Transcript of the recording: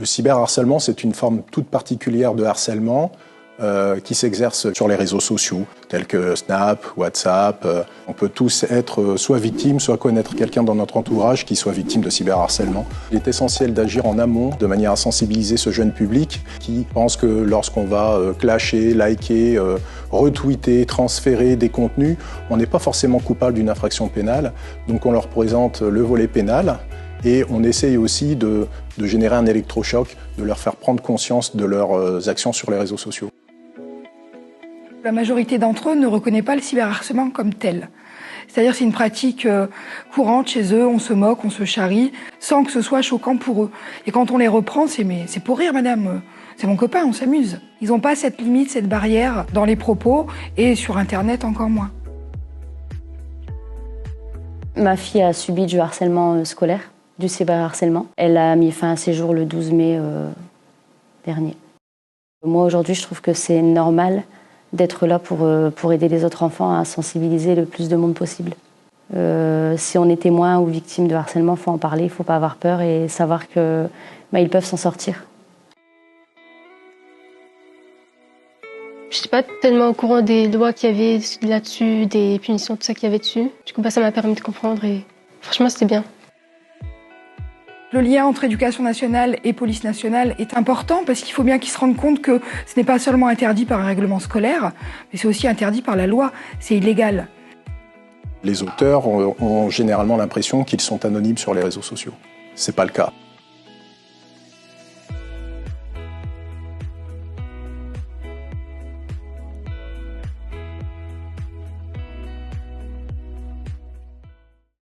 cyberharcèlement, c'est une forme toute particulière de harcèlement qui s'exerce sur les réseaux sociaux, tels que Snap, WhatsApp. On peut tous être soit victime, soit connaître quelqu'un dans notre entourage qui soit victime de cyberharcèlement. Il est essentiel d'agir en amont, de manière à sensibiliser ce jeune public qui pense que lorsqu'on va clasher, liker, retweeter, transférer des contenus, on n'est pas forcément coupable d'une infraction pénale. Donc on leur présente le volet pénal. Et on essaye aussi de générer un électrochoc, de leur faire prendre conscience de leurs actions sur les réseaux sociaux. La majorité d'entre eux ne reconnaît pas le cyberharcèlement comme tel. C'est-à-dire c'est une pratique courante chez eux, on se moque, on se charrie, sans que ce soit choquant pour eux. Et quand on les reprend, c'est pour rire madame, c'est mon copain, on s'amuse. Ils n'ont pas cette limite, cette barrière dans les propos et sur Internet encore moins. Ma fille a subi du harcèlement scolaire, du cyberharcèlement. Elle a mis fin à ses jours le 12 mai dernier. Moi, aujourd'hui, je trouve que c'est normal d'être là pour aider les autres enfants à sensibiliser le plus de monde possible. Si on est témoin ou victime de harcèlement, il faut en parler, il ne faut pas avoir peur et savoir qu'ils peuvent s'en sortir. Je n'étais pas tellement au courant des lois qu'il y avait là-dessus, des punitions, tout ça qu'il y avait dessus. Du coup, ça m'a permis de comprendre et franchement, c'était bien. Le lien entre éducation nationale et police nationale est important parce qu'il faut bien qu'ils se rendent compte que ce n'est pas seulement interdit par un règlement scolaire, mais c'est aussi interdit par la loi, c'est illégal. Les auteurs ont généralement l'impression qu'ils sont anonymes sur les réseaux sociaux. C'est pas le cas.